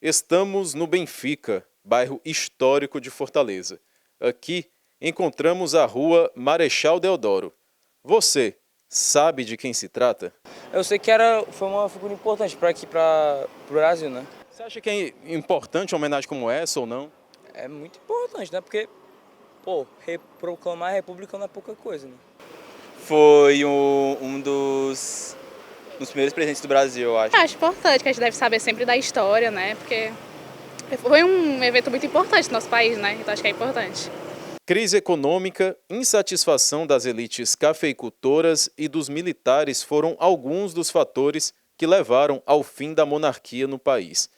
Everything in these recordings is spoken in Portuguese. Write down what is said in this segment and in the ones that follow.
Estamos no Benfica, bairro histórico de Fortaleza. Aqui encontramos a rua Marechal Deodoro. Você sabe de quem se trata? Eu sei que foi uma figura importante para aqui, para o Brasil, né? Você acha que é importante uma homenagem como essa ou não? É muito importante, né? Porque, pô, proclamar a República não é pouca coisa, né? Foi um dos primeiros presidentes do Brasil, eu acho. Acho importante, que a gente deve saber sempre da história, né? Porque foi um evento muito importante no nosso país, né? Então acho que é importante. Crise econômica, insatisfação das elites cafeicultoras e dos militares foram alguns dos fatores que levaram ao fim da monarquia no país.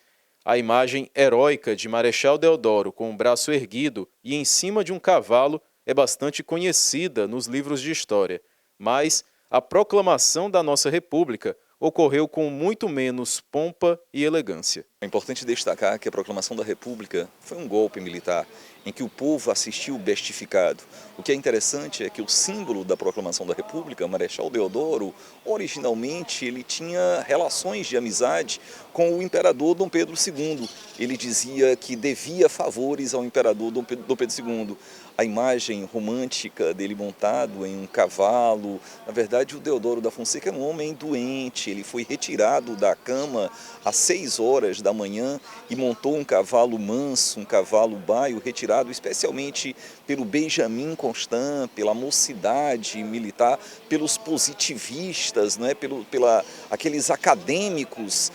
A imagem heróica de Marechal Deodoro com o braço erguido e em cima de um cavalo é bastante conhecida nos livros de história, mas a proclamação da nossa República ocorreu com muito menos pompa e elegância. É importante destacar que a proclamação da República foi um golpe militar, em que o povo assistiu bestificado. O que é interessante é que o símbolo da proclamação da República, Marechal Deodoro, originalmente ele tinha relações de amizade com o imperador Dom Pedro II. Ele dizia que devia favores ao imperador Dom Pedro II. A imagem romântica dele montado em um cavalo, na verdade o Deodoro da Fonseca é um homem doente, ele foi retirado da cama às 6 horas da manhã e montou um cavalo manso, um cavalo baio, retirado especialmente pelo Benjamin Constant, pela mocidade militar, pelos positivistas, né, aqueles acadêmicos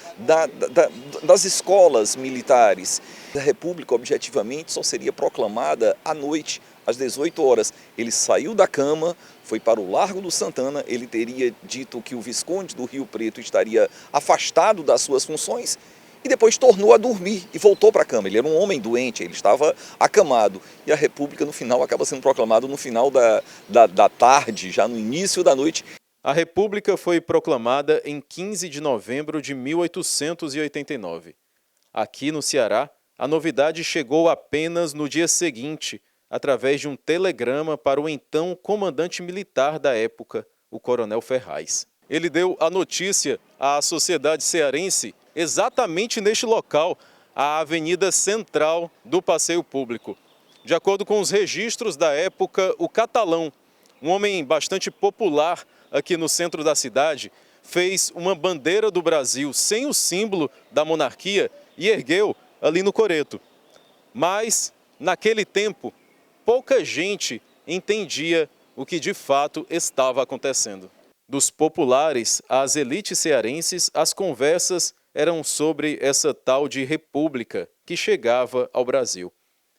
das escolas militares. A República, objetivamente, só seria proclamada à noite, às 18 horas. Ele saiu da cama, foi para o Largo do Santana, ele teria dito que o Visconde do Rio Preto estaria afastado das suas funções e depois tornou a dormir e voltou para a cama. Ele era um homem doente, ele estava acamado. E a República, no final, acaba sendo proclamada no final da tarde, já no início da noite. A República foi proclamada em 15 de novembro de 1889. Aqui no Ceará, a novidade chegou apenas no dia seguinte, através de um telegrama para o então comandante militar da época, o Coronel Ferraz. Ele deu a notícia à sociedade cearense exatamente neste local, a avenida central do passeio público. De acordo com os registros da época, o Catalão, um homem bastante popular aqui no centro da cidade, fez uma bandeira do Brasil sem o símbolo da monarquia e ergueu ali no coreto. Mas, naquele tempo, pouca gente entendia o que de fato estava acontecendo. Dos populares às elites cearenses, as conversas eram sobre essa tal de república que chegava ao Brasil.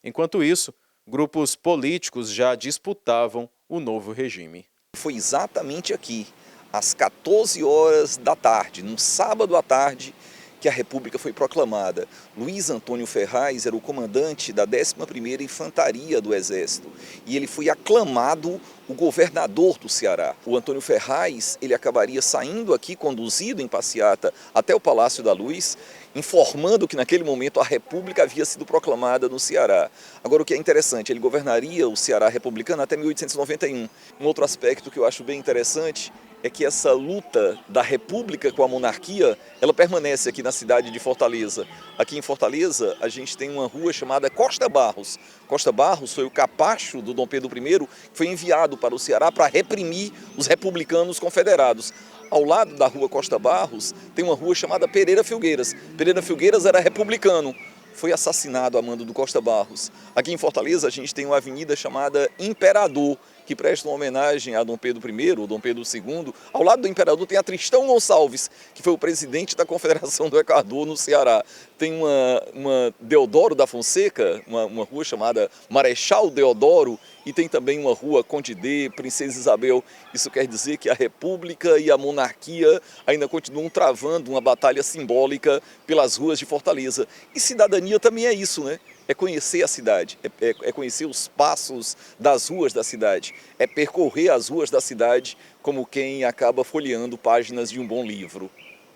Enquanto isso, grupos políticos já disputavam o novo regime. Foi exatamente aqui, às 14 horas da tarde, num sábado à tarde, que a República foi proclamada. Luiz Antônio Ferraz era o comandante da 11ª Infantaria do Exército e ele foi aclamado o governador do Ceará. O Antônio Ferraz, ele acabaria saindo aqui, conduzido em passeata até o Palácio da Luz, informando que naquele momento a República havia sido proclamada no Ceará. Agora, o que é interessante, ele governaria o Ceará republicano até 1891. Um outro aspecto que eu acho bem interessante é que essa luta da República com a monarquia, ela permanece aqui na cidade de Fortaleza. Aqui em Fortaleza, a gente tem uma rua chamada Costa Barros. Costa Barros foi o capacho do Dom Pedro I, que foi enviado para o Ceará para reprimir os republicanos confederados. Ao lado da rua Costa Barros, tem uma rua chamada Pereira Filgueiras. Pereira Filgueiras era republicano, foi assassinado a mando do Costa Barros. Aqui em Fortaleza, a gente tem uma avenida chamada Imperador, que presta uma homenagem a Dom Pedro I, ou Dom Pedro II. Ao lado do imperador tem a Tristão Gonçalves, que foi o presidente da Confederação do Equador no Ceará. Tem uma Deodoro da Fonseca, uma rua chamada Marechal Deodoro, e tem também uma rua Conde D, Princesa Isabel. Isso quer dizer que a República e a monarquia ainda continuam travando uma batalha simbólica pelas ruas de Fortaleza. E cidadania também é isso, né? É conhecer a cidade, é conhecer os passos das ruas da cidade, é percorrer as ruas da cidade como quem acaba folheando páginas de um bom livro.